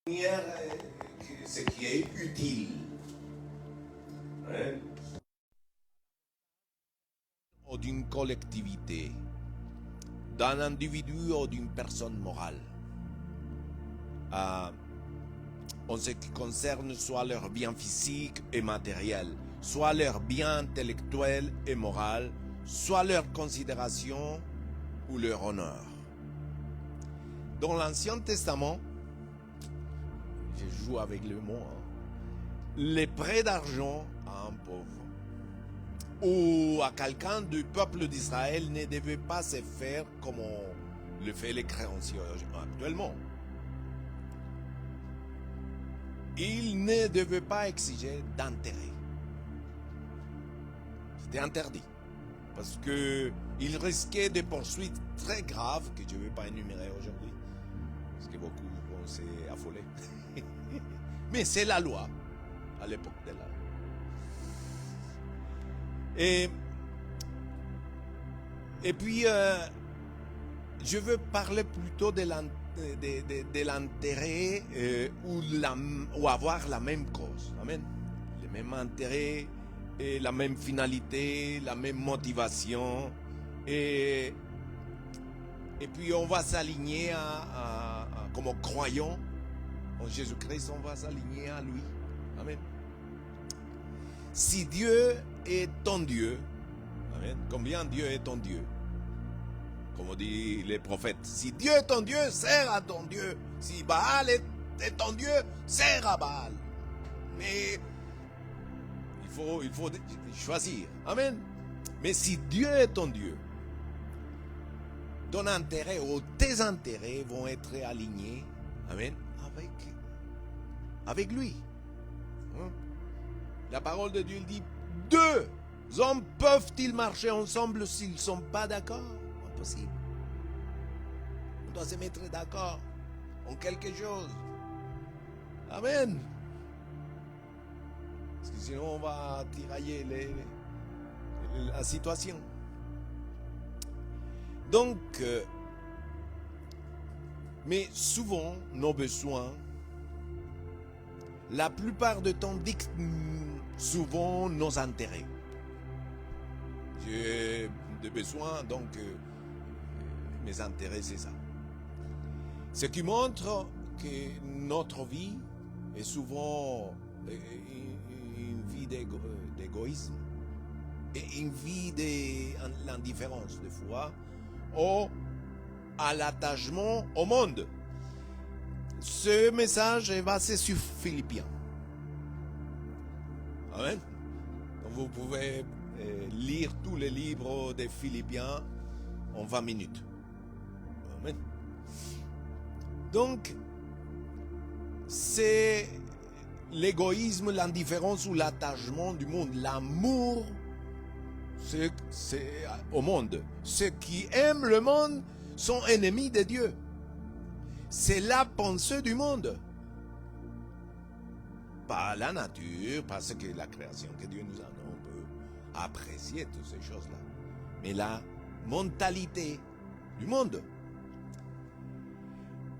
Ce qui est utile. Hein? Ou d'une collectivité, d'un individu ou d'une personne morale. En ce qui concerne soit leur bien physique et matériel, soit leur bien intellectuel et moral, soit leur considération ou leur honneur. Dans l'Ancien Testament, je joue avec le mot, les prêts d'argent à un pauvre ou à quelqu'un du peuple d'Israël ne devaient pas se faire comme on le fait les créanciers actuellement. Ils ne devaient pas exiger d'intérêt. C'était interdit. Parce qu'ils risquaient des poursuites très graves que je ne vais pas énumérer aujourd'hui. Parce que beaucoup vont s'affoler. Mais c'est la loi à l'époque de la loi. Et puis, je veux parler plutôt de l'intérêt ou avoir la même cause. Amen. Le même intérêt, et la même finalité, la même motivation. Et puis, on va s'aligner comme croyant en Jésus-Christ, on va s'aligner à lui. Amen. Si Dieu est ton Dieu, amen, combien Dieu est ton Dieu? Comme on dit les prophètes, si Dieu est ton Dieu, sers à ton Dieu. Si Baal est ton Dieu, sers à Baal. Mais il faut choisir. Amen. Mais si Dieu est ton Dieu, ton intérêt ou tes intérêts vont être alignés, amen, avec lui. Hein? La parole de Dieu dit, deux hommes peuvent-ils marcher ensemble s'ils ne sont pas d'accord? Impossible. On doit se mettre d'accord en quelque chose. Amen. Parce que sinon on va tirailler la situation. Donc, mais souvent nos besoins, la plupart du temps, dictent souvent nos intérêts. J'ai des besoins, donc mes intérêts, c'est ça. Ce qui montre que notre vie est souvent une vie d'égoïsme et une vie de l'indifférence, des fois, ou à l'attachement au monde. Ce message est basé sur Philippiens. Amen. Vous pouvez lire tous les livres des Philippiens en 20 minutes. Amen. Donc, c'est l'égoïsme, l'indifférence ou l'attachement du monde. L'amour, c'est au monde. Ceux qui aiment le monde sont ennemis de Dieu. C'est la pensée du monde. Pas la nature, parce que la création que Dieu nous a donnée, on peut apprécier toutes ces choses-là. Mais la mentalité du monde.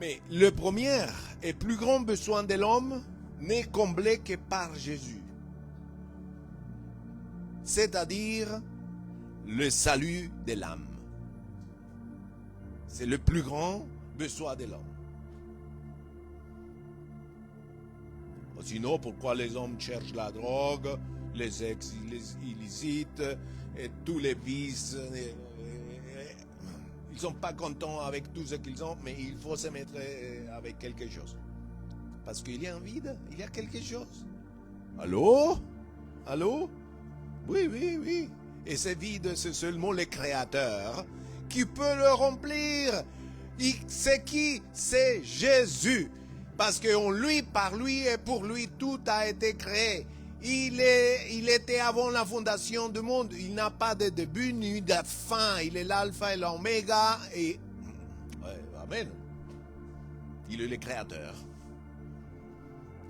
Mais le premier et plus grand besoin de l'homme n'est comblé que par Jésus. C'est-à-dire le salut de l'âme. C'est le plus grand besoin de l'homme. Sinon, pourquoi les hommes cherchent la drogue, les sex illicites, et tous les vices? Ils ne sont pas contents avec tout ce qu'ils ont, mais il faut se mettre avec quelque chose. Parce qu'il y a un vide, il y a quelque chose. Allô? Allô? Oui, oui, oui. Et ce vide, c'est seulement le Créateur qui peut le remplir. C'est qui? C'est Jésus. Parce qu'en lui, par lui et pour lui, tout a été créé. Il était avant la fondation du monde. Il n'a pas de début ni de fin. Il est l'alpha et l'oméga. Et ouais, amen. Il est le créateur.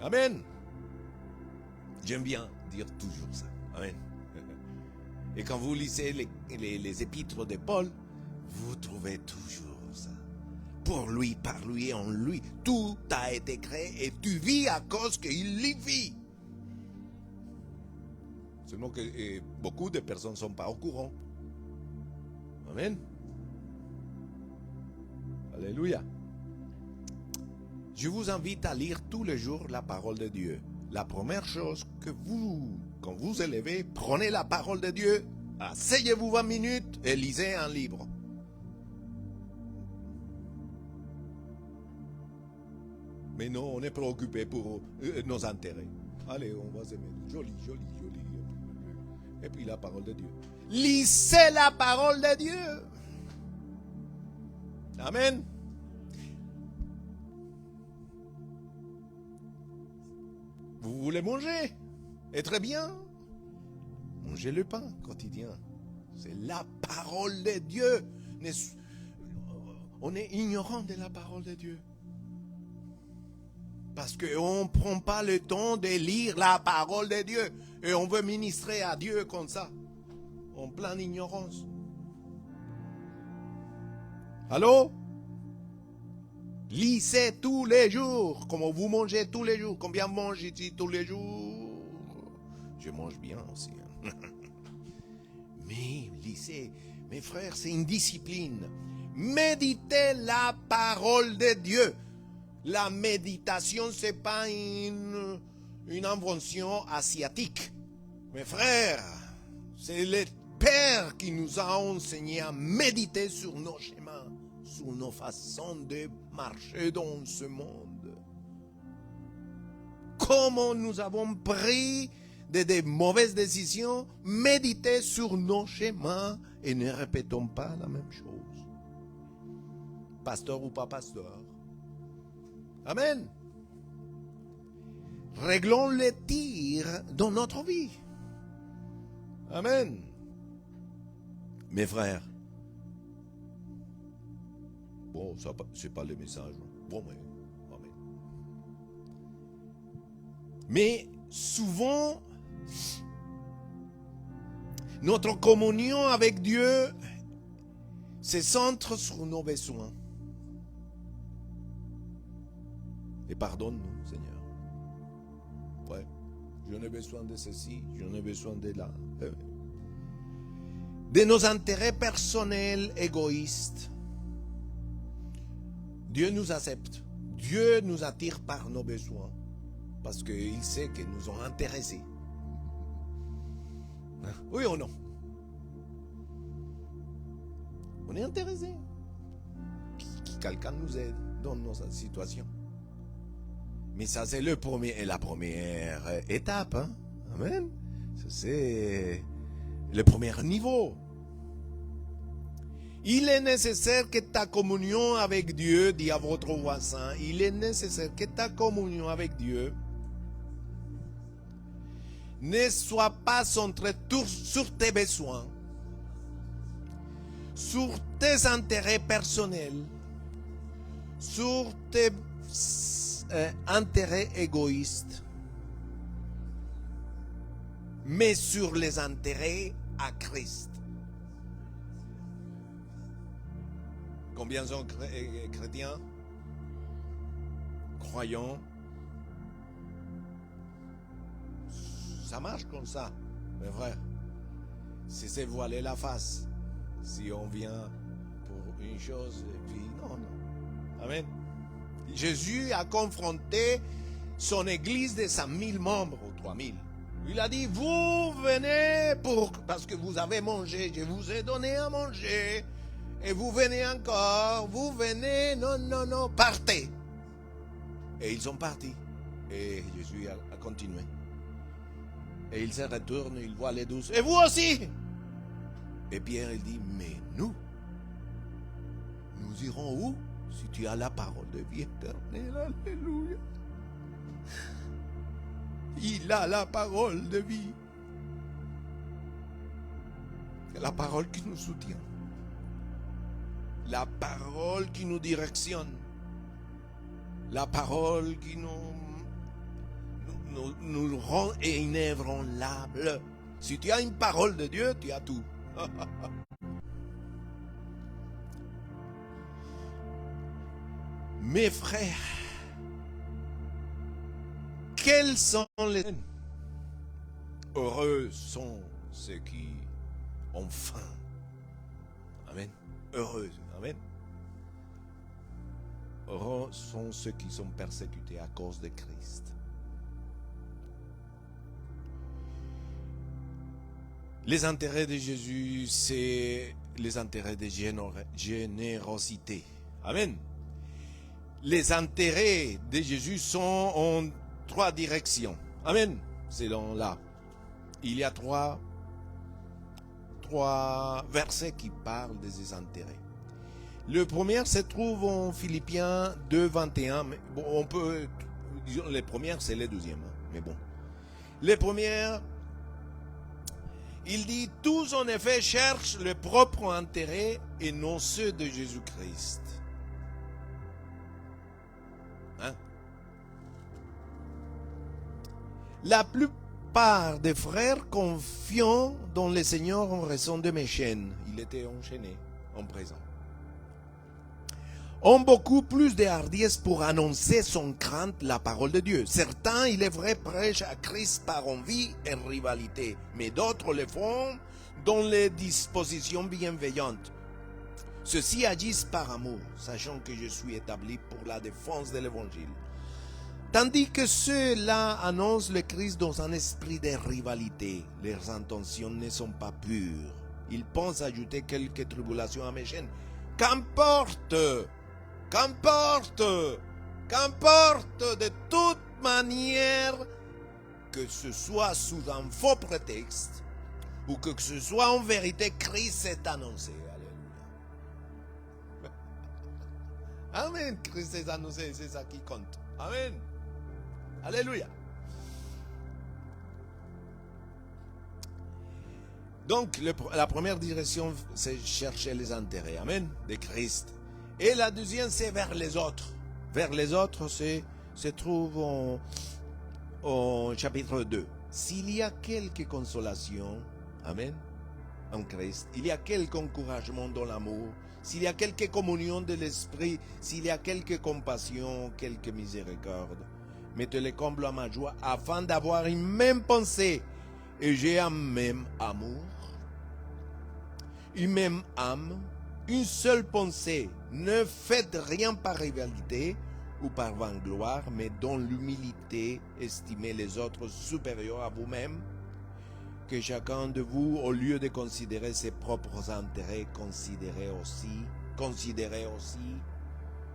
Amen. J'aime bien dire toujours ça. Amen. Et quand vous lisez les épîtres de Paul, vous trouvez toujours ça. pour lui, par lui, en lui. Tout a été créé et tu vis à cause qu'il y vit. Seulement que beaucoup de personnes ne sont pas au courant. Amen. Alléluia. Je vous invite à lire tous les jours la parole de Dieu. La première chose que quand vous élevez, prenez la parole de Dieu, asseyez-vous 20 minutes et lisez un livre. Mais non, on est préoccupé pour nos intérêts. Allez, on va se mettre joli. Et puis la parole de Dieu. Lisez la parole de Dieu. Amen. Vous voulez manger? Et très bien. Mangez le pain quotidien. C'est la parole de Dieu. On est ignorant de la parole de Dieu. Parce qu'on ne prend pas le temps de lire la parole de Dieu. Et on veut ministrer à Dieu comme ça. En pleine ignorance. Allô? Lisez tous les jours. Comment vous mangez tous les jours? Combien mange ici tous les jours? Je mange bien aussi. Mais lisez. Mes frères, c'est une discipline. Méditez la parole de Dieu. La méditation, ce n'est pas une invention asiatique. Mes frères, c'est le Père qui nous a enseigné à méditer sur nos chemins, sur nos façons de marcher dans ce monde. Comment nous avons pris des mauvaises décisions, méditez sur nos chemins et ne répétons pas la même chose. Pasteur ou pas pasteur. Amen. Réglons les tirs dans notre vie. Amen. Mes frères. Bon, ça c'est pas le message. Bon, mais amen. Mais souvent, notre communion avec Dieu se centre sur nos besoins. Et pardonne-nous, Seigneur. Ouais, j'en ai besoin de ceci, j'en ai besoin de là. De nos intérêts personnels égoïstes. Dieu nous accepte. Dieu nous attire par nos besoins. Parce qu'il sait qu'ils nous ont intéressés. Oui ou non? On est intéressés. Que quelqu'un nous aide dans nos situations. Mais ça, c'est la première étape. Hein? Amen. Ça, c'est le premier niveau. Il est nécessaire que ta communion avec Dieu, dit à votre voisin, il est nécessaire que ta communion avec Dieu ne soit pas centrée sur tes besoins, sur tes intérêts personnels, sur tes intérêts égoïstes, mais sur les intérêts à Christ. Combien sont chrétiens, croyants? Ça marche comme ça, mes frères. C'est se voiler la face. Si on vient pour une chose, et puis non. Amen. Jésus a confronté son église de 5000 membres, ou 3000. Il a dit, vous venez parce que vous avez mangé, je vous ai donné à manger. Et vous venez encore, vous venez, non, partez. Et ils sont partis. Et Jésus a continué. Et il se retourne, il voit les 12. Et vous aussi. Et Pierre, il dit, mais nous irons où? Si tu as la parole de vie éternelle, alléluia. Il a la parole de vie. C'est la parole qui nous soutient. La parole qui nous directionne. La parole qui nous rend inébranlables. Si tu as une parole de Dieu, tu as tout. Mes frères, quels sont les... Heureux sont ceux qui ont faim. Amen. Heureux. Amen. Heureux sont ceux qui sont persécutés à cause de Christ. Les intérêts de Jésus, c'est les intérêts de générosité. Amen. Les intérêts de Jésus sont en 3 directions. Amen. Selon là. Il y a trois versets qui parlent de ces intérêts. Le premier se trouve en Philippiens 2, 21. Mais bon, on peut, disons, les premières, c'est les deuxièmes. Mais bon. Les premières, il dit, tous en effet cherchent leur propre intérêt et non ceux de Jésus-Christ. Hein? La plupart des frères confiants dans le Seigneur en raison de mes chaînes, il était enchaîné en présent, ont beaucoup plus de hardiesse pour annoncer sans crainte la parole de Dieu. Certains, il est vrai, prêchent à Christ par envie et rivalité, mais d'autres le font dans les dispositions bienveillantes. Ceux-ci agissent par amour, sachant que je suis établi pour la défense de l'Évangile. Tandis que ceux-là annoncent le Christ dans un esprit de rivalité, leurs intentions ne sont pas pures. Ils pensent ajouter quelques tribulations à mes chaînes. Qu'importe, qu'importe, qu'importe, de toute manière, que ce soit sous un faux prétexte ou que ce soit en vérité, Christ est annoncé. Alléluia. Amen. Christ est annoncé, c'est ça qui compte. Amen. Alléluia. Donc, la première direction, c'est chercher les intérêts. Amen. De Christ. Et la deuxième, c'est vers les autres. Vers les autres, se trouve en chapitre 2. S'il y a quelque consolation, amen, en Christ, il y a quelque encouragement dans l'amour, s'il y a quelque communion de l'esprit, s'il y a quelque compassion, quelque miséricorde, mettez-les comble à ma joie afin d'avoir une même pensée et j'ai un même amour, une même âme, une seule pensée. Ne faites rien par rivalité ou par vanglloire, mais dans l'humilité, estimez les autres supérieurs à vous-même. Que chacun de vous, au lieu de considérer ses propres intérêts, considérez aussi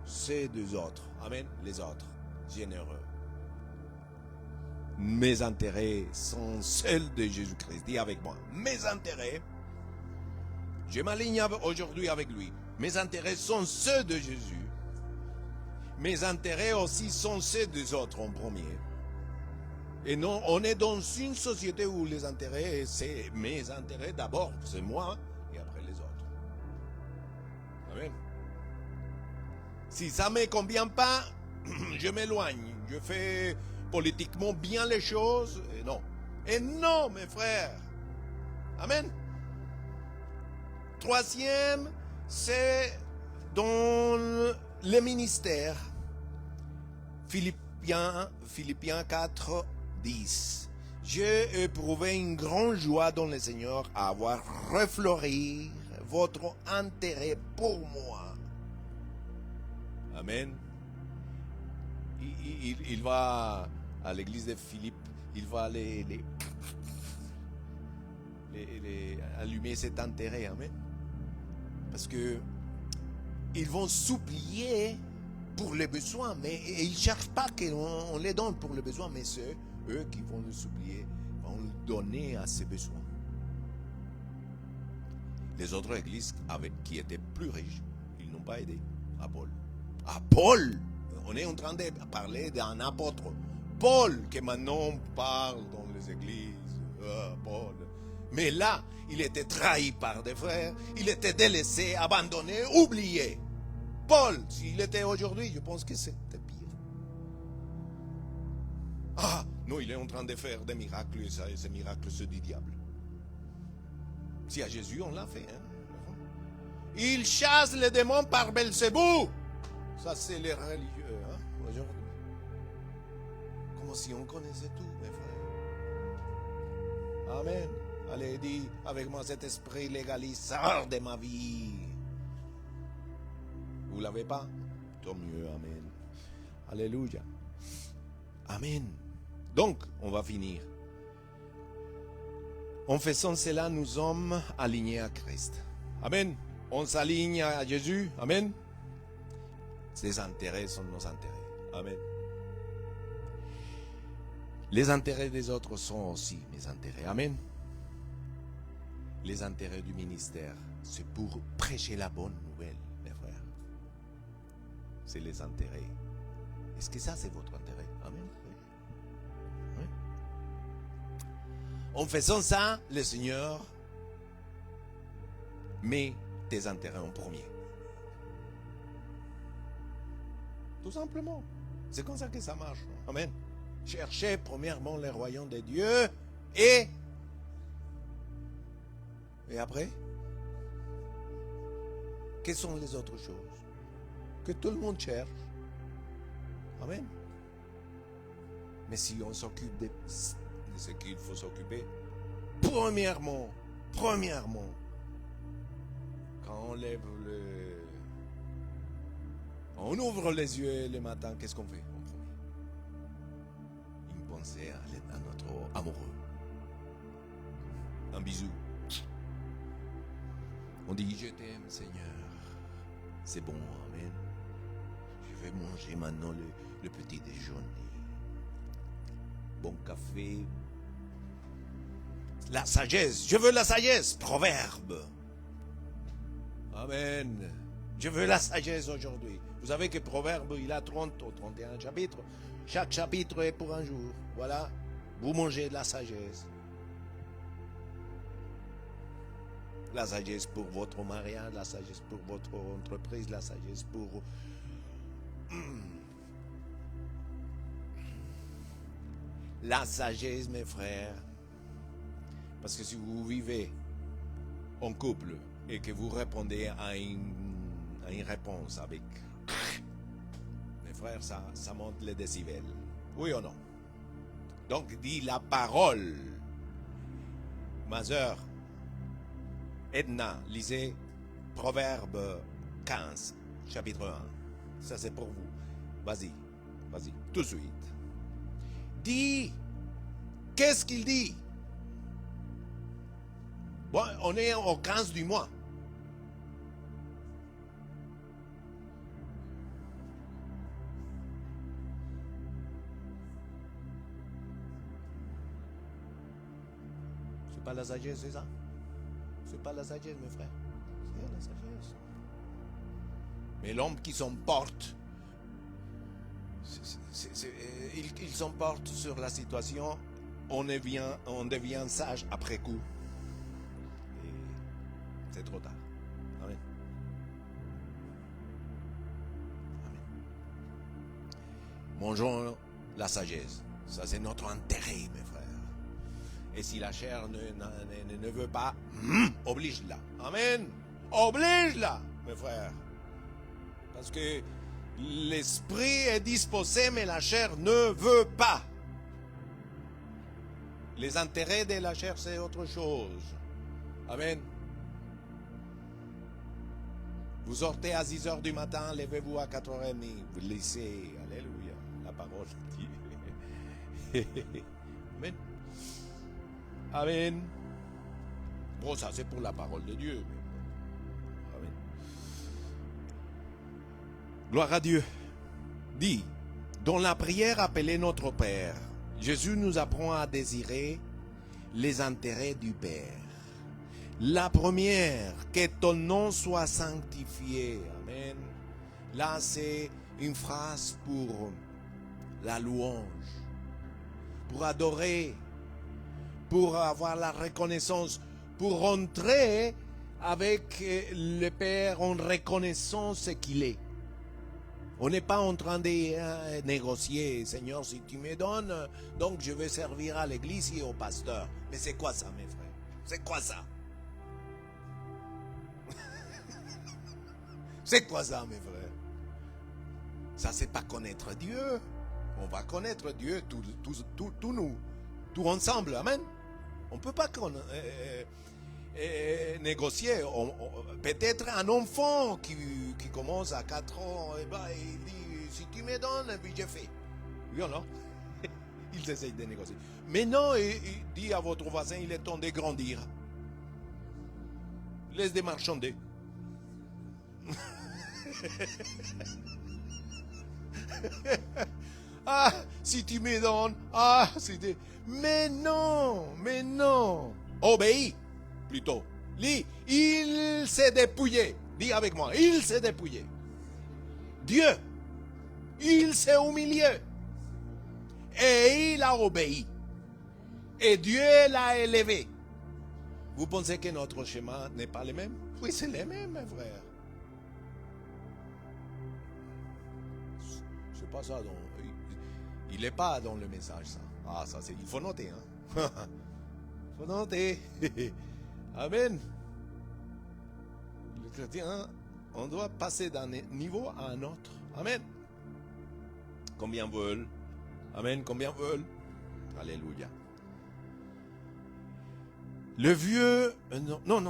ceux des autres. Amen. Les autres, généreux. Mes intérêts sont ceux de Jésus-Christ. Dis avec moi. Mes intérêts, je m'aligne aujourd'hui avec lui. Mes intérêts sont ceux de Jésus. Mes intérêts aussi sont ceux des autres en premier. Et non, on est dans une société où les intérêts, c'est mes intérêts d'abord, c'est moi, et après les autres. Amen. Si ça ne me convient pas, je m'éloigne. Je fais politiquement bien les choses. Et non. Et non, mes frères. Amen. Troisième, c'est dans le ministère. Philippiens 4, 10. J'ai éprouvé une grande joie dans le Seigneur à avoir refleuri votre intérêt pour moi. Amen. Il va à l'église de Philippe, il va allumer cet intérêt. Amen. Parce que ils vont supplier pour les besoins, mais ils ne cherchent pas qu'on les donne pour les besoins, mais c'est eux qui vont le supplier, vont le donner à ses besoins. Les autres églises qui étaient plus riches, ils n'ont pas aidé à Paul. À Paul, on est en train de parler d'un apôtre. Paul, que maintenant on parle dans les églises, Paul. Mais là, il était trahi par des frères, il était délaissé, abandonné, oublié. Paul, s'il était aujourd'hui, je pense que c'était pire. Ah, non, il est en train de faire des miracles, et ces miracles, c'est du diable. Si à Jésus, on l'a fait. Hein? Il chasse les démons par Belzébou. Ça, c'est les religieux, hein, aujourd'hui. Comme si on connaissait tout, mes frères. Amen. Allez, dis avec moi cet esprit légaliste, sort de ma vie. Vous ne l'avez pas? Tant mieux, amen. Alléluia. Amen. Donc, on va finir. En faisant cela, nous sommes alignés à Christ. Amen. On s'aligne à Jésus. Amen. Ses intérêts sont nos intérêts. Amen. Les intérêts des autres sont aussi mes intérêts. Amen. Les intérêts du ministère, c'est pour prêcher la bonne nouvelle, mes frères. C'est les intérêts. Est-ce que ça, c'est votre intérêt? Amen. Oui. En faisant ça, le Seigneur met tes intérêts en premier. Tout simplement. C'est comme ça que ça marche. Amen. Cherchez premièrement le royaume de Dieu et après, quelles sont les autres choses que tout le monde cherche? Amen. Mais si on s'occupe de ce qu'il faut s'occuper, premièrement, quand on ouvre les yeux le matin, qu'est-ce qu'on fait? Une pensée à notre amoureux. Un bisou. On dit, je t'aime, Seigneur. C'est bon, amen. Je vais manger maintenant le petit déjeuner. Bon café. La sagesse. Je veux la sagesse. Proverbe. Amen. Je veux la sagesse aujourd'hui. Vous savez que Proverbe, il a 30 ou 31 chapitres. Chaque chapitre est pour un jour. Voilà. Vous mangez de la sagesse. La sagesse pour votre mariage, la sagesse pour votre entreprise, la sagesse pour... La sagesse, mes frères. Parce que si vous vivez en couple et que vous répondez à une réponse avec... Mes frères, ça monte les décibels. Oui ou non? Donc, dit la parole. Ma sœur, Edna, lisez Proverbe 15, chapitre 1. Ça, c'est pour vous. Vas-y, tout de suite. Dis, qu'est-ce qu'il dit? Bon, on est au 15 du mois. C'est pas la sagesse, c'est ça? C'est pas la sagesse, mes frères. C'est la sagesse. Mais l'homme qui s'emporte, il s'emporte sur la situation, on devient sage après coup. Et c'est trop tard. Amen. Amen. Mangeons la sagesse. Ça, c'est notre intérêt, mes frères. Et si la chair ne veut pas, oblige-la. Amen. Oblige-la, mes frères. Parce que l'esprit est disposé, mais la chair ne veut pas. Les intérêts de la chair, c'est autre chose. Amen. Vous sortez à 6 heures du matin, levez-vous à 4h30. Vous laissez, alléluia, la parole dit. Amen. Amen. Bon, ça c'est pour la parole de Dieu. Amen. Gloire à Dieu. Dit, dans la prière appelée notre Père, Jésus nous apprend à désirer les intérêts du Père. La première, que ton nom soit sanctifié. Amen. Là, c'est une phrase pour la louange, pour adorer, pour avoir la reconnaissance, pour rentrer avec le Père en reconnaissant ce qu'il est. On n'est pas en train de négocier, Seigneur, si tu me donnes, donc je vais servir à l'église et au pasteur. Mais c'est quoi ça, mes frères? C'est quoi ça? C'est quoi ça, mes frères? Ça, c'est pas connaître Dieu. On va connaître Dieu tous nous, tous ensemble. Amen. On ne peut pas négocier. Peut-être un enfant qui commence à 4 ans, il dit, si tu me donnes, puis j'ai fait. Oui ou non? Ils essayent de négocier. Mais non, il dit à votre voisin, il est temps de grandir. Laisse des marchander. Ah, si tu me donnes, c'était... Mais non. Obéis, plutôt. Il s'est dépouillé. Dis avec moi, il s'est dépouillé. Dieu, il s'est humilié. Et il a obéi. Et Dieu l'a élevé. Vous pensez que notre chemin n'est pas le même? Oui, c'est le même, mes frères. C'est pas ça. Il n'est pas dans le message, ça. Ah, ça, il faut noter. Il faut noter. Amen. Le chrétien, on doit passer d'un niveau à un autre. Amen. Combien veulent? Amen. Combien veulent? Alléluia. Le vieux... Non.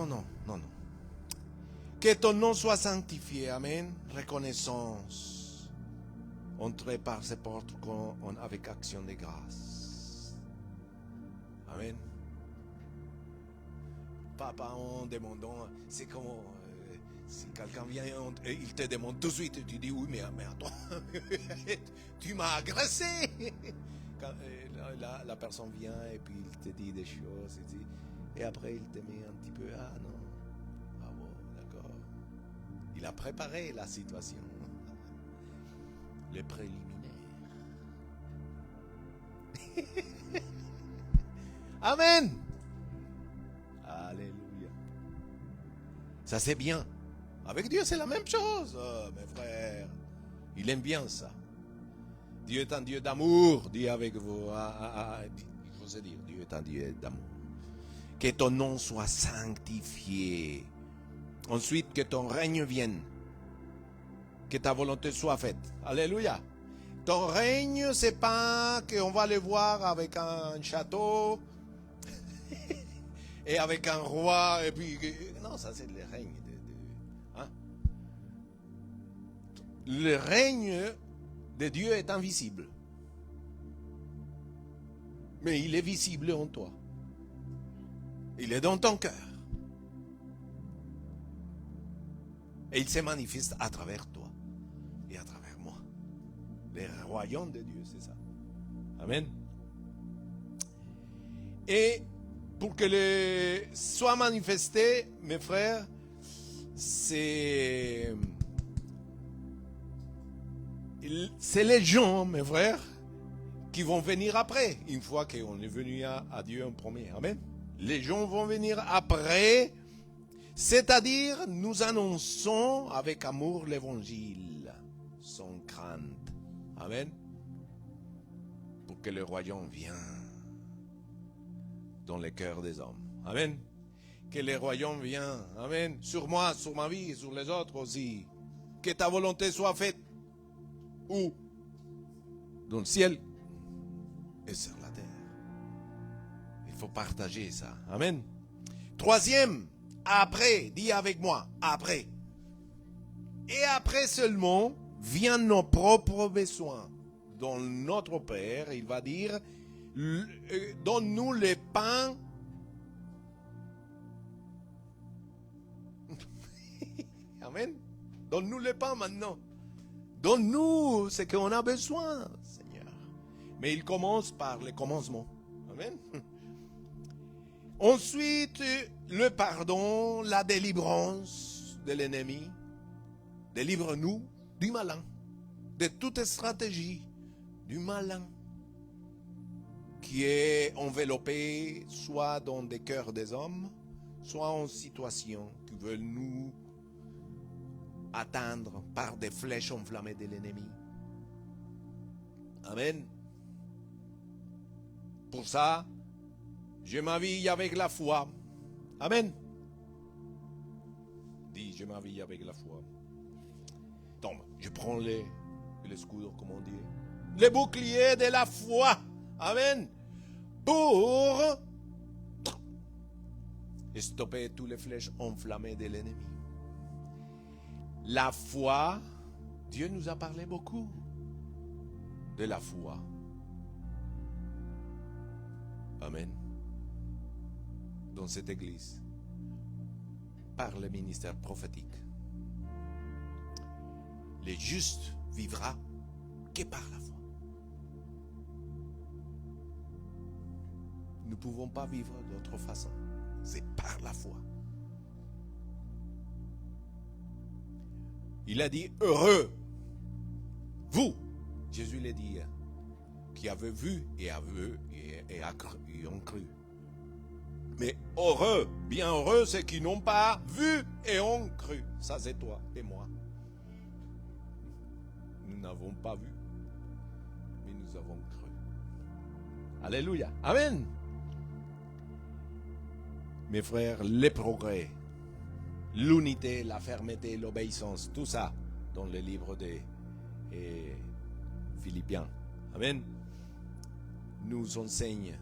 Que ton nom soit sanctifié. Amen. Reconnaissance. Entrez par ces portes avec action de grâce. Amen. Papa, en demandant, c'est comme si quelqu'un vient et il te demande tout de suite, tu dis oui, mais attends, tu m'as agressé. Quand, la personne vient et puis il te dit des choses et après il te met un petit peu, ah non, ah bon, d'accord. Il a préparé la situation. Les préliminaires. Amen. Alléluia. Ça c'est bien. Avec Dieu c'est la même chose, mes frères. Il aime bien ça. Dieu est un Dieu d'amour. Dis avec vous. Il faut se dire, Dieu est un Dieu d'amour. Que ton nom soit sanctifié. Ensuite, que ton règne vienne. Que ta volonté soit faite. Alléluia. Ton règne, c'est pas qu'on va le voir avec un château et avec un roi. Et puis, non, ça c'est le règne. Hein? Le règne de Dieu est invisible. Mais il est visible en toi. Il est dans ton cœur. Et il se manifeste à travers toi et à travers moi. Le royaume de Dieu, c'est ça. Amen. Et pour que le soit manifesté, mes frères, c'est les gens, mes frères, qui vont venir après, une fois qu'on est venu à Dieu en premier. Amen. Les gens vont venir après, c'est-à-dire nous annonçons avec amour l'évangile, sans crainte. Amen. Pour que le royaume vienne dans le cœur des hommes. Amen. Que le royaume vienne. Amen. Sur moi, sur ma vie, sur les autres aussi. Que ta volonté soit faite. Où? Dans le ciel et sur la terre. Il faut partager ça. Amen. Troisième, après, dis avec moi, après. Et après seulement, viennent nos propres besoins. Dans notre Père, il va dire, donne-nous le pain. Amen. Donne-nous le pain maintenant. Donne-nous ce qu'on a besoin, Seigneur. Mais il commence par le commencement. Amen. Ensuite, le pardon, la délivrance de l'ennemi. Délivre-nous du malin, de toute stratégie du malin qui est enveloppé soit dans des cœurs des hommes, soit en situation qui veulent nous atteindre par des flèches enflammées de l'ennemi. Amen. Pour ça, je m'habille avec la foi. Amen. Dis, je m'habille avec la foi. Donc, je prends l'escudo, comme on dit. Le bouclier de la foi. Amen. Pour stopper toutes les flèches enflammées de l'ennemi. La foi, Dieu nous a parlé beaucoup de la foi. Amen. Dans cette église, par le ministère prophétique, le juste vivra que par la foi. Nous ne pouvons pas vivre d'autre façon. C'est par la foi. Il a dit heureux. Vous, Jésus l'a dit, qui avez vu et ont cru. Mais heureux, bien heureux, ceux qui n'ont pas vu et ont cru. Ça, c'est toi et moi. Nous n'avons pas vu, mais nous avons cru. Alléluia. Amen. Mes frères, les progrès, l'unité, la fermeté, l'obéissance, tout ça dans le livre des Philippiens. Amen. Nous enseigne.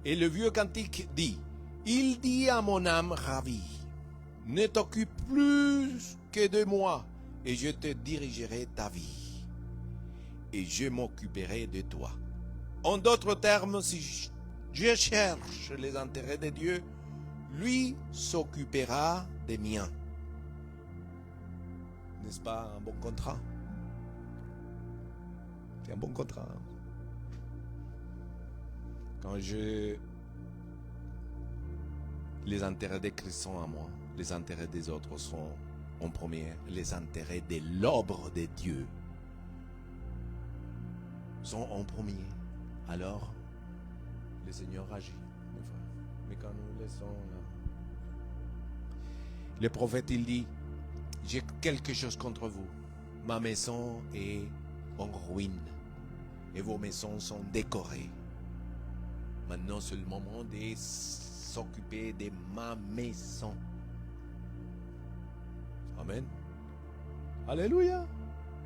Et le vieux cantique dit, il dit à mon âme ravie, ne t'occupe plus que de moi, et je te dirigerai ta vie, et je m'occuperai de toi. En d'autres termes, si je cherche les intérêts de Dieu, lui s'occupera des miens. N'est-ce pas un bon contrat? C'est un bon contrat. Quand les intérêts de Christ sont à moi, les intérêts des autres sont en premier, les intérêts de l'œuvre de Dieu sont en premier. Alors, le Seigneur agit, mes frères. Mais quand nous laissons là, le prophète, il dit, j'ai quelque chose contre vous. Ma maison est en ruine et vos maisons sont décorées. Maintenant, c'est le moment de s'occuper de ma maison. Amen. Alléluia.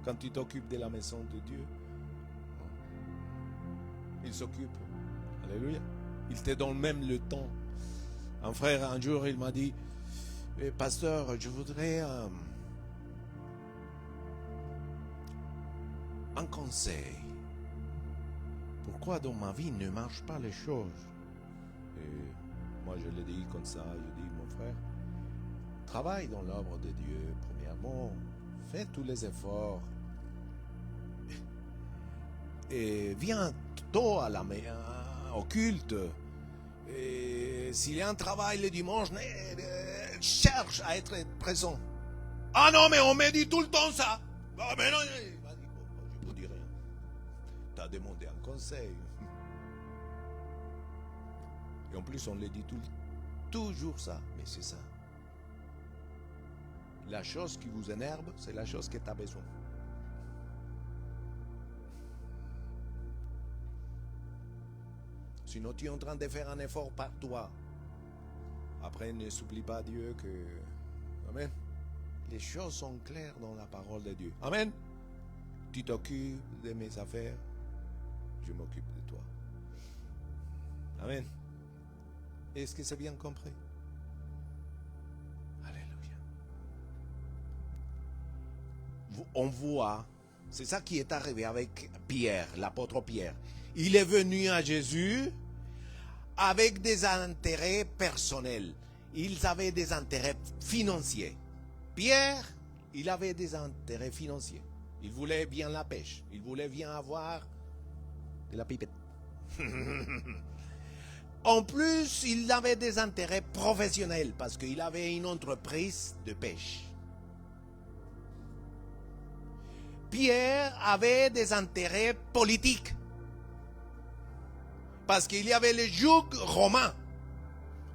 Quand tu t'occupes de la maison de Dieu, il s'occupe. Alléluia. Il te donne même le temps. Un frère, un jour, il m'a dit, pasteur, je voudrais un conseil. Pourquoi dans ma vie ne marchent pas les choses? Et moi, je l'ai dit comme ça. Je dis, mon frère, travaille dans l'œuvre de Dieu. Premièrement, fais tous les efforts. Et viens tôt au culte. Et s'il y a un travail le dimanche, cherche à être présent. Ah non, mais on me dit tout le temps ça. Ah, mais non, je ne vous dis rien. Tu as demandé un conseil. Et en plus, on le dit toujours ça. Mais c'est ça. La chose qui vous énerve, c'est la chose que tu as besoin. Sinon, tu es en train de faire un effort par toi. Après, ne s'oublie pas Dieu que... Amen. Les choses sont claires dans la parole de Dieu. Amen. Tu t'occupes de mes affaires, je m'occupe de toi. Amen. Est-ce que c'est bien compris? Alléluia. On voit, c'est ça qui est arrivé avec Pierre, l'apôtre Pierre. Il est venu à Jésus avec des intérêts personnels. Ils avaient des intérêts financiers. Pierre, il avait des intérêts financiers. Il voulait bien la pêche. Il voulait bien avoir de la pipette. En plus, il avait des intérêts professionnels parce qu'il avait une entreprise de pêche. Pierre avait des intérêts politiques parce qu'il y avait le joug romain.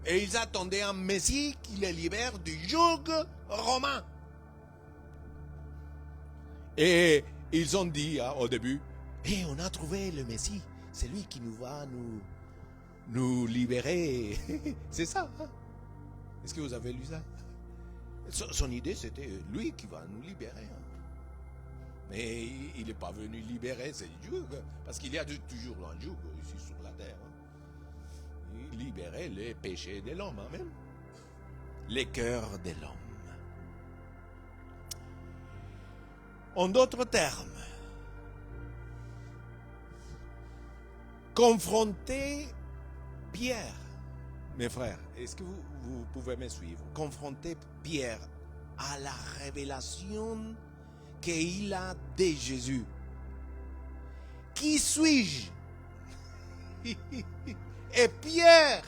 Et ils attendaient un Messie qui les libère du joug romain. Et ils ont dit au début, on a trouvé le Messie, c'est lui qui nous va nous libérer. C'est ça. Hein? Est-ce que vous avez lu ça? Son idée, c'était lui qui va nous libérer. Hein? Mais il n'est pas venu libérer ces joug, parce qu'il y a toujours un joug ici sur la terre. Il libérait les péchés de l'homme, amen. Les cœurs de l'homme. En d'autres termes, confronter Pierre, mes frères, est-ce que vous pouvez me suivre? Confronter Pierre à la révélation qu'il a de Jésus. Qui suis-je? Et Pierre,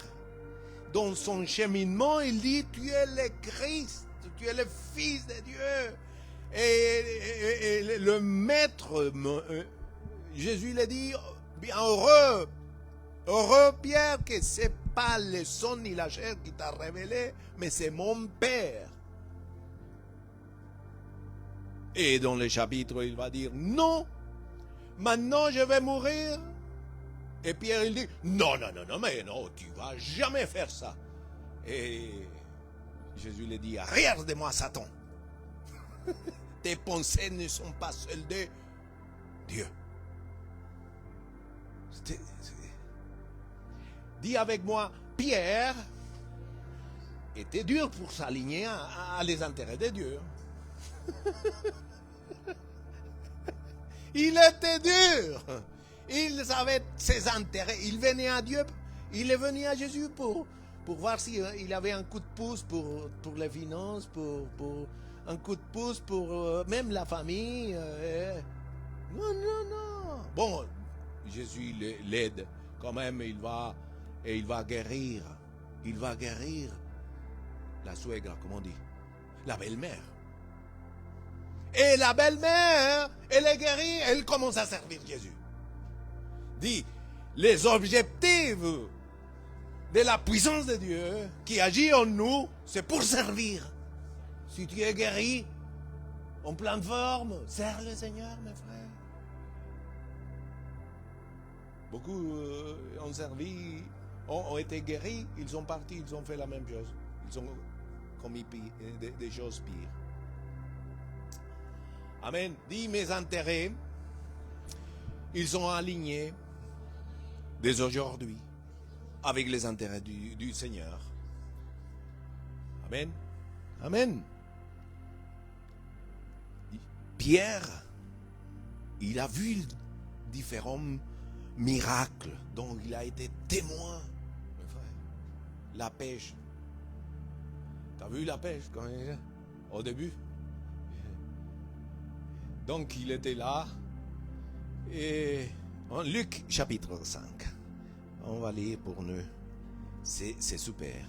dans son cheminement, il dit, tu es le Christ, tu es le Fils de Dieu. Et le maître, Jésus l'a dit, bien heureux Pierre, que ce n'est pas le sang ni la chair qui t'a révélé, mais c'est mon Père. Et dans le chapitre, il va dire, non, maintenant je vais mourir. Et Pierre, il dit, non, mais non, tu ne vas jamais faire ça. Et Jésus lui dit, arrière de moi, Satan. Tes pensées ne sont pas celles de Dieu. Dis avec moi, Pierre était dur pour s'aligner à les intérêts de Dieu. Il était dur. Il savait ses intérêts. Il venait à Dieu. Il est venu à Jésus pour voir s'il avait un coup de pouce pour les finances, pour un coup de pouce pour même la famille. Non. Bon, Jésus l'aide quand même. Il va guérir. Il va guérir la suegra, comme on dit, la belle-mère. Et la belle-mère, elle est guérie, elle commence à servir Jésus. Dit, les objectifs de la puissance de Dieu qui agit en nous, c'est pour servir. Si tu es guéri, en pleine forme, sers le Seigneur, mes frères. Beaucoup ont servi, ont été guéris, ils sont partis, ils ont fait la même chose. Ils ont commis des choses pires. Amen. Dis, mes intérêts, ils sont alignés dès aujourd'hui avec les intérêts du Seigneur. Amen. Amen. Pierre, il a vu différents miracles dont il a été témoin. Mes frères. La pêche. Tu as vu la pêche quand au début? Donc il était là. Et en Luc chapitre 5, on va lire pour nous. C'est super.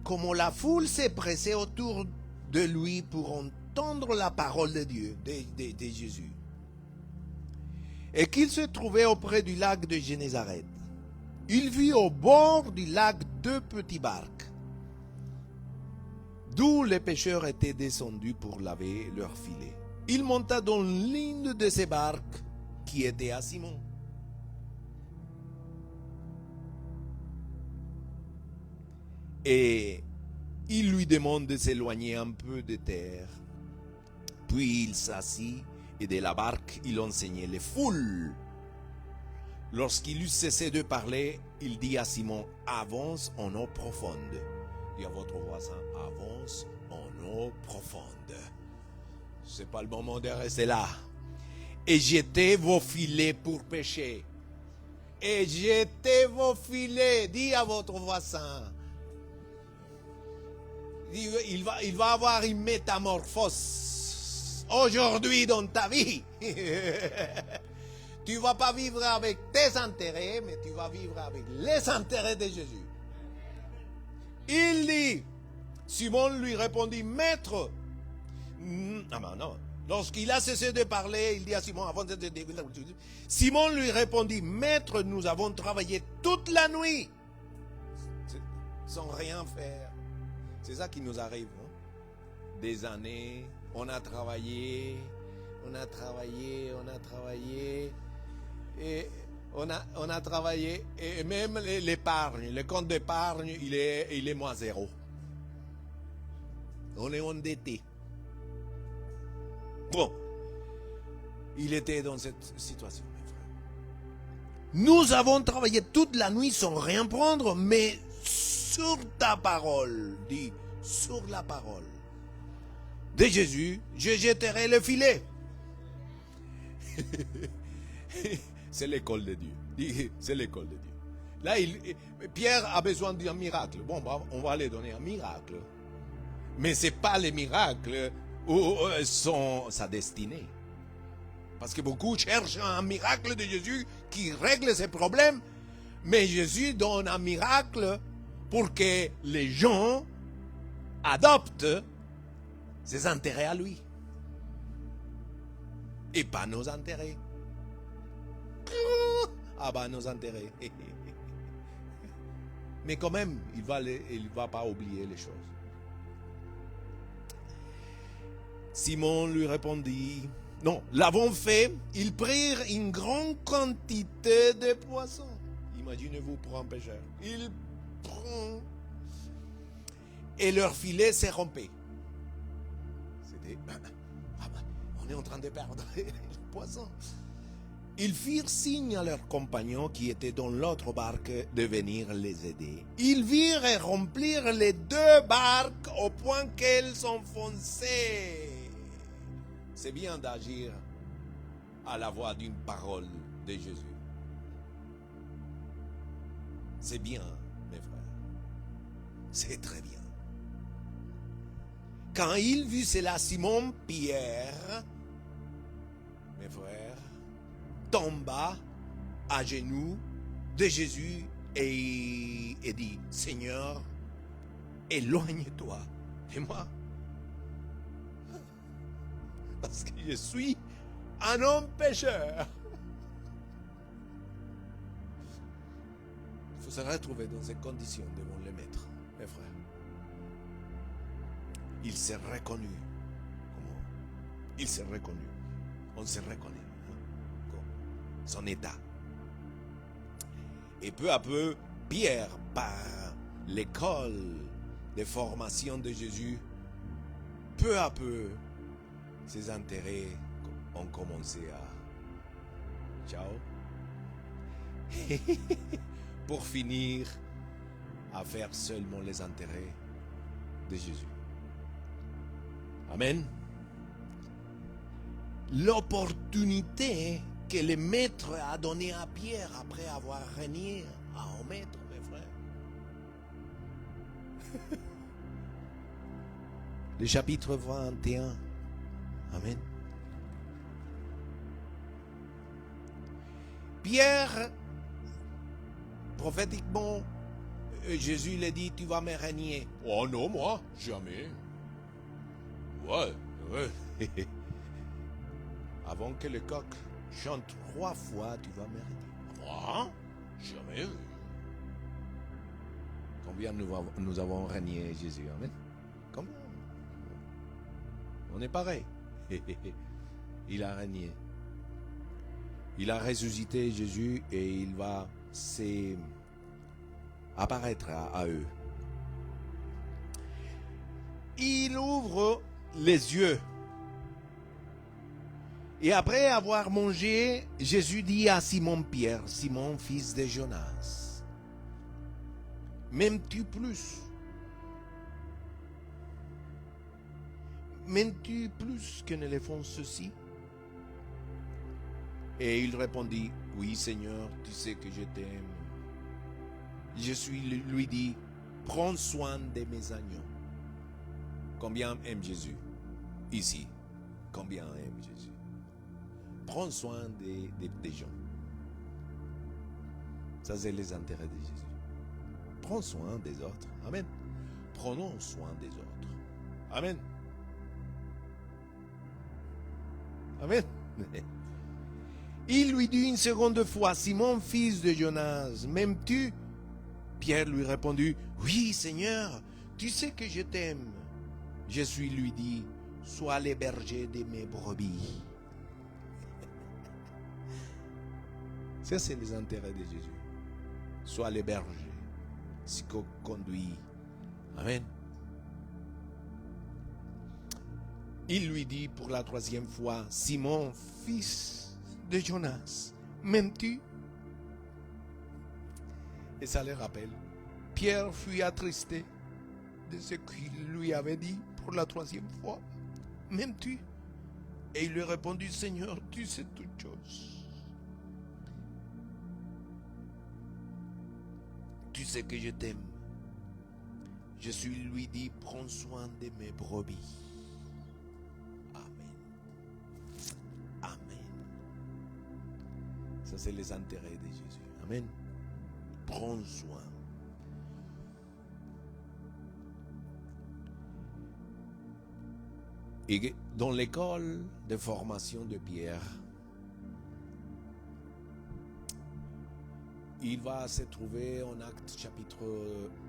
Comment la foule s'est pressée autour de lui pour entendre la parole de Dieu, de Jésus. Et qu'il se trouvait auprès du lac de Génézareth. Il vit au bord du lac 2 petits barques, d'où les pêcheurs étaient descendus pour laver leurs filets. Il monta dans l'une de ces barques qui était à Simon. Et il lui demande de s'éloigner un peu de terre. Puis il s'assit et de la barque il enseignait les foules. Lorsqu'il eut cessé de parler, il dit à Simon, avance en eau profonde. Dis à votre voisin, avance en eau profonde. C'est pas le moment de rester là. Et jetez vos filets pour pêcher. Et jetez vos filets. Dis à votre voisin. Il va avoir une métamorphose aujourd'hui dans ta vie. Tu ne vas pas vivre avec tes intérêts, mais tu vas vivre avec les intérêts de Jésus. Il dit, Simon lui répondit, Maître. Non. Lorsqu'il a cessé de parler, il dit à Simon, Simon lui répondit, Maître, nous avons travaillé toute la nuit sans rien faire. C'est ça qui nous arrive. Hein? Des années, on a travaillé, et on a travaillé, et même l'épargne, le compte d'épargne, il est moins 0. On est endetté. Bon, il était dans cette situation, mes frères. Nous avons travaillé toute la nuit sans rien prendre, mais sur ta parole, dit, sur la parole de Jésus, je jetterai le filet. C'est l'école de Dieu. C'est l'école de Dieu. Là, Pierre a besoin d'un miracle. Bon, on va lui donner un miracle. Mais ce n'est pas les miracles où sont sa destinée. Parce que beaucoup cherchent un miracle de Jésus qui règle ses problèmes. Mais Jésus donne un miracle pour que les gens adoptent ses intérêts à lui. Et pas nos intérêts. Ah bah nos intérêts. Mais quand même, il va pas oublier les choses. Simon lui répondit, non, l'avons fait, ils prirent une grande quantité de poissons. Imaginez-vous pour un pêcheur. Ils prennent et leur filet s'est rompu. C'était, on est en train de perdre les poissons. Ils firent signe à leurs compagnons qui étaient dans l'autre barque de venir les aider. Ils virent et remplir les deux barques au point qu'elles s'enfonçaient. C'est bien d'agir à la voix d'une parole de Jésus. C'est bien, mes frères. C'est très bien. Quand il vit cela, Simon Pierre, mes frères, tomba à genoux de Jésus et dit, Seigneur, éloigne-toi de moi. Parce que je suis un homme pécheur. Il faut se retrouver dans ces conditions devant le Maître, mes frères. Il s'est reconnu. Comment? Il s'est reconnu. On se reconnaît. Son état. Et peu à peu, Pierre, par l'école de formation de Jésus, peu à peu, ses intérêts ont commencé à... Ciao. Pour finir à faire seulement les intérêts de Jésus. Amen. L'opportunité que le maître a donné à Pierre après avoir régné au maître, mes frères. Le chapitre 21. Amen. Pierre, prophétiquement, Jésus lui dit, tu vas me régner. Oh non, moi, jamais. Ouais. Avant que le coq chante 3 fois, tu vas me régner. Moi? Jamais. Combien nous avons régné Jésus? Amen. Combien? On est pareil. Il a régné. Il a ressuscité Jésus et il va apparaître à eux. Il ouvre les yeux. Et après avoir mangé, Jésus dit à Simon-Pierre, Simon, fils de Jonas, m'aimes-tu plus? M'aimes-tu plus que ne le font ceux-ci? Et il répondit, oui Seigneur, tu sais que je t'aime. Jésus lui dit, prends soin de mes agneaux. Combien aime Jésus? Ici, combien aime Jésus? Prends soin des gens. Ça, c'est les intérêts de Jésus. Prends soin des autres. Amen. Prenons soin des autres. Amen. Amen. Il lui dit une seconde fois, Simon, fils de Jonas, m'aimes-tu? Pierre lui répondit, oui, Seigneur, tu sais que je t'aime. Jésus lui dit, sois le berger de mes brebis. Ça, c'est les intérêts de Jésus. Sois le berger, ce qu'on conduit. Amen. Il lui dit pour la troisième fois, Simon, fils de Jonas, m'aimes-tu? Et ça le rappelle. Pierre fut attristé de ce qu'il lui avait dit pour la troisième fois. M'aimes-tu? Et il lui répondit, Seigneur, tu sais toutes choses. Tu sais que je t'aime. Je suis lui dit, prends soin de mes brebis. Amen. Amen. Ça, c'est les intérêts de Jésus. Amen. Prends soin. Et dans l'école de formation de Pierre, il va se trouver en Actes chapitre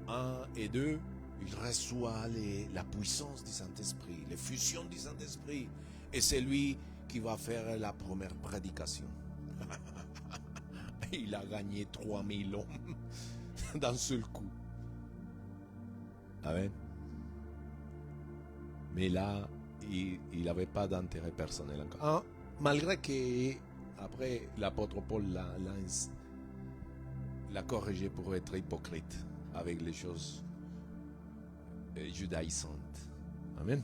1 et 2, il reçoit la puissance du Saint-Esprit, l'effusion du Saint-Esprit. Et c'est lui qui va faire la première prédication. Il a gagné 3000 hommes d'un seul coup. Amen. Mais là, il n'avait pas d'intérêt personnel encore. Ah, malgré que, après, l'apôtre Paul l'a corrigé pour être hypocrite avec les choses judaïsantes. Amen.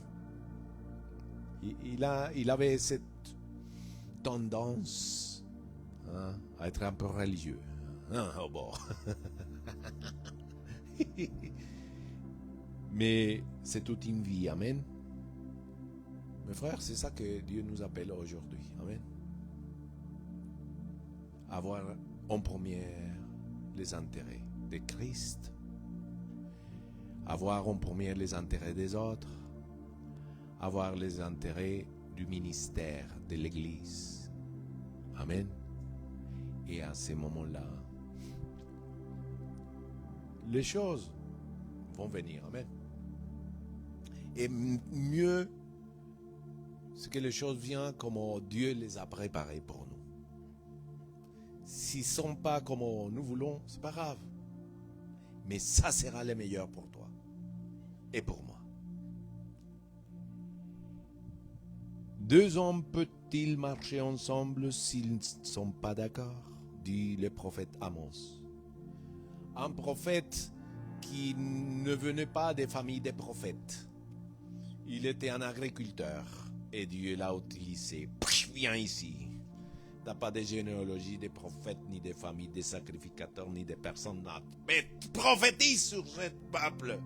Il avait cette tendance à être un peu religieux. Oh bon. Mais c'est toute une vie. Amen. Mes frères, c'est ça que Dieu nous appelle aujourd'hui. Amen. Avoir en première les intérêts de Christ. Avoir en première les intérêts des autres. Avoir les intérêts du ministère de l'Église. Amen. Et à ces moments-là, les choses vont venir. Amen. Et mieux, c'est que les choses viennent comme Dieu les a préparées pour nous. S'ils ne sont pas comme nous voulons, c'est pas grave. Mais ça sera le meilleur pour toi et pour moi. Deux hommes peuvent-ils marcher ensemble s'ils ne sont pas d'accord? Dit le prophète Amos. Un prophète qui ne venait pas des familles des prophètes. Il était un agriculteur et Dieu l'a utilisé. Viens ici. Tu n'as pas de généalogie des prophètes, ni des familles des sacrificateurs, ni des personnes. Mais prophétise sur ce peuple.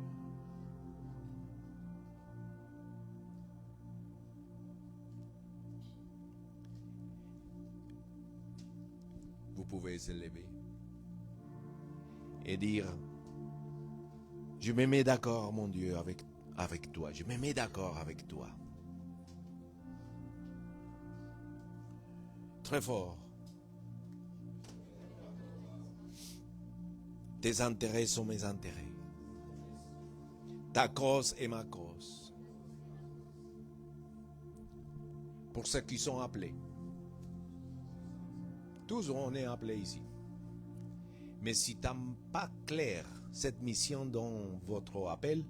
Vous pouvez se lever et dire, je me mets d'accord, mon Dieu, avec toi. Je me mets d'accord avec toi. Très fort. Tes intérêts sont mes intérêts. Ta cause est ma cause. Pour ceux qui sont appelés. Tous on est appelés ici. Mais si tu n'as pas clair cette mission dans votre appel,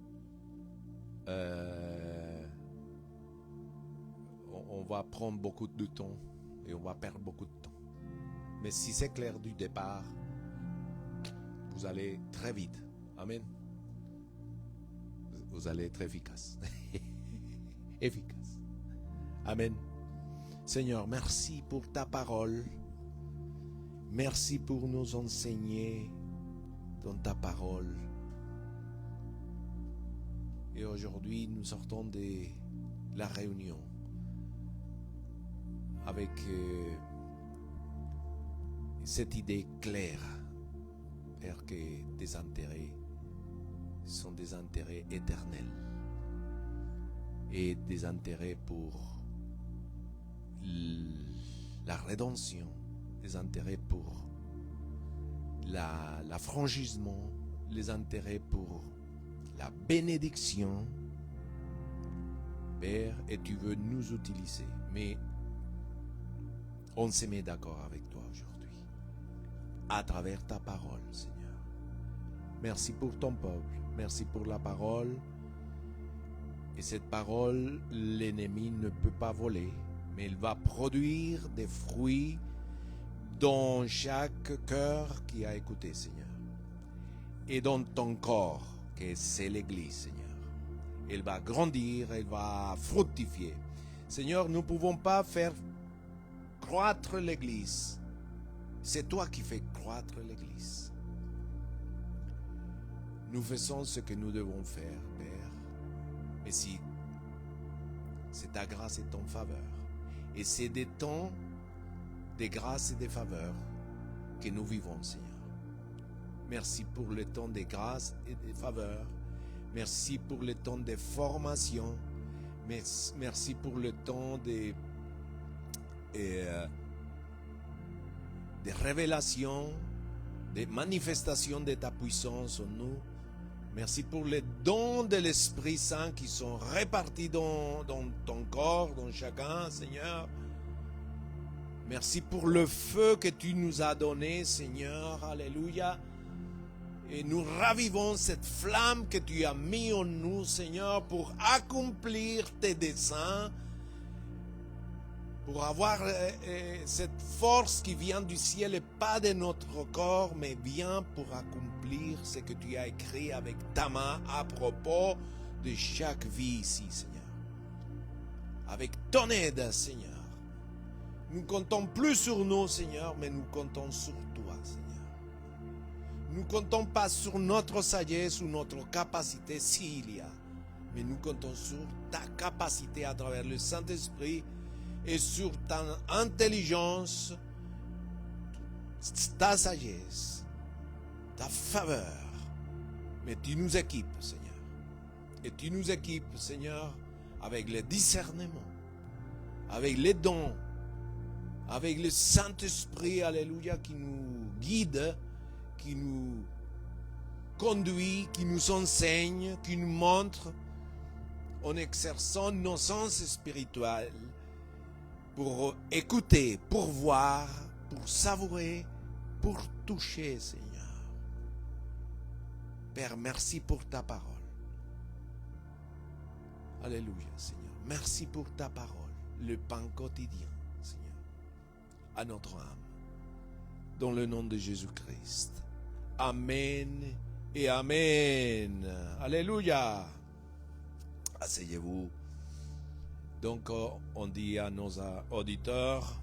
on va prendre beaucoup de temps et on va perdre beaucoup de temps. Mais si c'est clair du départ, vous allez très vite. Amen. Vous allez être efficace. Efficace. Amen. Seigneur, merci pour ta parole. Merci pour nous enseigner dans ta parole. Et aujourd'hui, nous sortons de la réunion avec cette idée claire, Père, que tes intérêts sont des intérêts éternels et des intérêts pour la rédemption, des intérêts pour l'affranchissement, les intérêts pour la bénédiction. Père, et tu veux nous utiliser, mais on se met d'accord avec toi aujourd'hui, à travers ta parole, Seigneur. Merci pour ton peuple, merci pour la parole. Et cette parole, l'ennemi ne peut pas voler, mais il va produire des fruits dans chaque cœur qui a écouté, Seigneur. Et dans ton corps, que c'est l'Église, Seigneur. Elle va grandir, elle va fructifier. Seigneur, nous ne pouvons pas faire croître l'Église. C'est toi qui fais croître l'Église. Nous faisons ce que nous devons faire, Père. Mais si c'est ta grâce et ton faveur. Et c'est des temps de grâce et de faveur que nous vivons, Seigneur. Merci pour le temps de grâce et de faveur. Merci pour le temps de formation. Merci pour le temps de révélation, de manifestation de ta puissance en nous. Merci pour les dons de l'Esprit Saint qui sont répartis dans ton corps, dans chacun, Seigneur. Merci pour le feu que tu nous as donné, Seigneur. Alléluia. Et nous ravivons cette flamme que tu as mis en nous, Seigneur, pour accomplir tes desseins, pour avoir cette force qui vient du ciel et pas de notre corps, mais vient pour accomplir ce que tu as écrit avec ta main à propos de chaque vie ici, Seigneur. Avec ton aide, Seigneur. Nous ne comptons plus sur nous, Seigneur, mais nous comptons sur toi, Seigneur. Nous ne comptons pas sur notre sagesse ou notre capacité s'il y a, mais nous comptons sur ta capacité à travers le Saint-Esprit et sur ta intelligence, ta sagesse, ta faveur. Mais tu nous équipes, Seigneur. Et tu nous équipes, Seigneur, avec le discernement, avec les dons, avec le Saint-Esprit, alléluia, qui nous guide, qui nous conduit, qui nous enseigne, qui nous montre en exerçant nos sens spirituels pour écouter, pour voir, pour savourer, pour toucher, Seigneur. Père, merci pour ta parole. Alléluia, Seigneur. Merci pour ta parole, le pain quotidien, Seigneur, à notre âme. Dans le nom de Jésus-Christ. Amen et Amen. Alléluia. Asseyez-vous. Donc, on dit à nos auditeurs,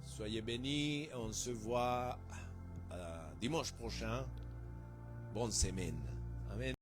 soyez bénis. On se voit dimanche prochain. Bonne semaine. Amen.